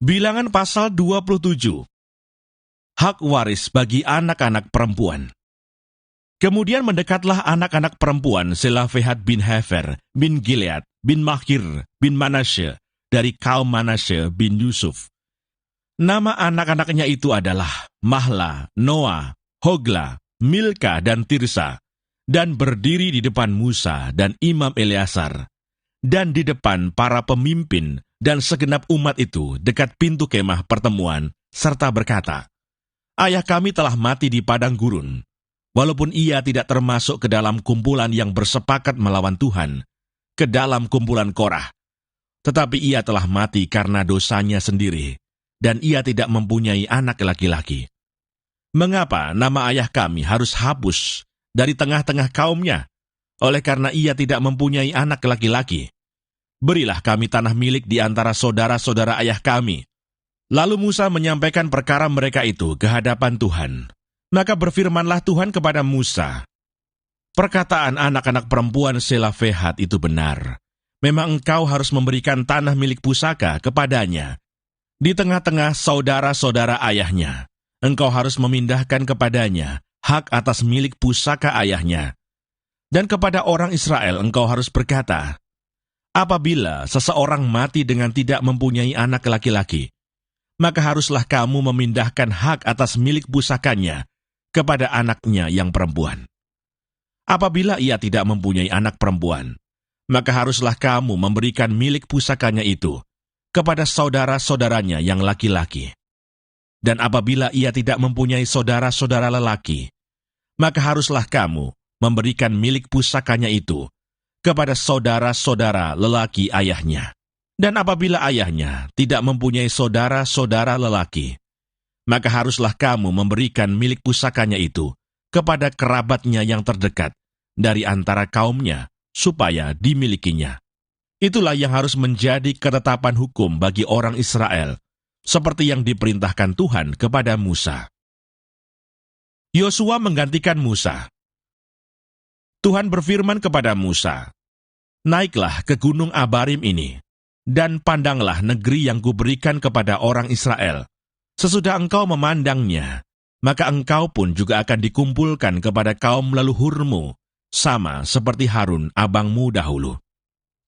Bilangan pasal 27. Hak waris bagi anak-anak perempuan. Kemudian mendekatlah anak-anak perempuan Selafehat bin Hefer, bin Gilead, bin Makir, bin Manasye, dari kaum Manasye bin Yusuf. Nama anak-anaknya itu adalah Mahla, Noah, Hogla, Milka, dan Tirsa, dan berdiri di depan Musa dan Imam Eleazar, dan di depan para pemimpin dan segenap umat itu dekat pintu kemah pertemuan, serta berkata, "Ayah kami telah mati di padang gurun, walaupun ia tidak termasuk ke dalam kumpulan yang bersepakat melawan Tuhan, ke dalam kumpulan Korah. Tetapi ia telah mati karena dosanya sendiri, dan ia tidak mempunyai anak laki-laki. Mengapa nama ayah kami harus hapus dari tengah-tengah kaumnya, oleh karena ia tidak mempunyai anak laki-laki? Berilah kami tanah milik di antara saudara-saudara ayah kami." Lalu Musa menyampaikan perkara mereka itu ke hadapan Tuhan. Maka berfirmanlah Tuhan kepada Musa, "Perkataan anak-anak perempuan Selafehat itu benar. Memang engkau harus memberikan tanah milik pusaka kepadanya. Di tengah-tengah saudara-saudara ayahnya, engkau harus memindahkan kepadanya hak atas milik pusaka ayahnya. Dan kepada orang Israel engkau harus berkata, apabila seseorang mati dengan tidak mempunyai anak laki-laki, maka haruslah kamu memindahkan hak atas milik pusakanya kepada anaknya yang perempuan. Apabila ia tidak mempunyai anak perempuan, maka haruslah kamu memberikan milik pusakanya itu kepada saudara-saudaranya yang laki-laki. Dan apabila ia tidak mempunyai saudara-saudara lelaki, maka haruslah kamu memberikan milik pusakanya itu kepada saudara-saudara lelaki ayahnya. Dan apabila ayahnya tidak mempunyai saudara-saudara lelaki, maka haruslah kamu memberikan milik pusakanya itu kepada kerabatnya yang terdekat dari antara kaumnya, supaya dimilikinya. Itulah yang harus menjadi ketetapan hukum bagi orang Israel, seperti yang diperintahkan Tuhan kepada Musa. Yosua menggantikan Musa. Tuhan berfirman kepada Musa, "Naiklah ke gunung Abarim ini, dan pandanglah negeri yang kuberikan kepada orang Israel. Sesudah engkau memandangnya, maka engkau pun juga akan dikumpulkan kepada kaum leluhurmu, sama seperti Harun abangmu dahulu.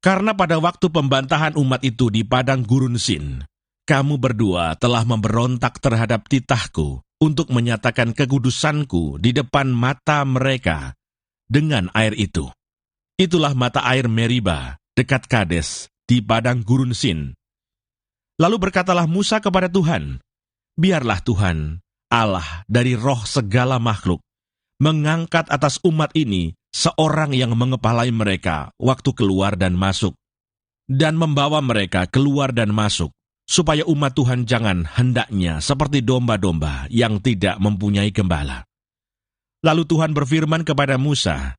Karena pada waktu pembantahan umat itu di padang gurun Sin, kamu berdua telah memberontak terhadap titahku untuk menyatakan kekudusanku di depan mata mereka dengan air itu. Itulah mata air Meriba dekat Kades di padang gurun Sin." Lalu berkatalah Musa kepada Tuhan, "Biarlah Tuhan, Allah dari roh segala makhluk, mengangkat atas umat ini seorang yang mengepalai mereka waktu keluar dan masuk, dan membawa mereka keluar dan masuk, supaya umat Tuhan jangan hendaknya seperti domba-domba yang tidak mempunyai gembala." Lalu Tuhan berfirman kepada Musa,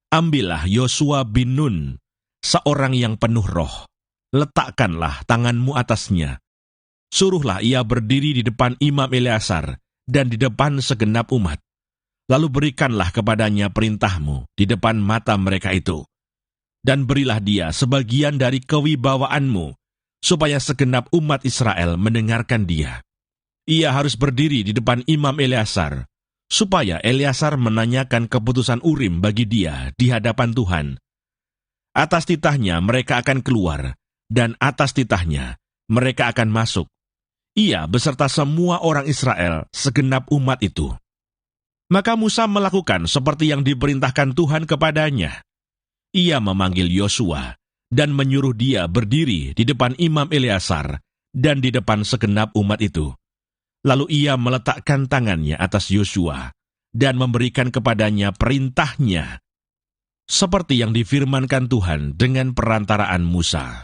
"Ambillah Yosua bin Nun, seorang yang penuh roh, letakkanlah tanganmu atasnya. Suruhlah ia berdiri di depan Imam Eleazar dan di depan segenap umat. Lalu berikanlah kepadanya perintahmu di depan mata mereka itu. Dan berilah dia sebagian dari kewibawaanmu, supaya segenap umat Israel mendengarkan dia. Ia harus berdiri di depan Imam Eleazar, supaya Eleazar menanyakan keputusan Urim bagi dia di hadapan Tuhan. Atas titahnya mereka akan keluar, dan atas titahnya mereka akan masuk. Ia beserta semua orang Israel, segenap umat itu." Maka Musa melakukan seperti yang diperintahkan Tuhan kepadanya. Ia memanggil Yosua dan menyuruh dia berdiri di depan Imam Eleazar dan di depan segenap umat itu. Lalu ia meletakkan tangannya atas Yosua dan memberikan kepadanya perintahnya, seperti yang difirmankan Tuhan dengan perantaraan Musa.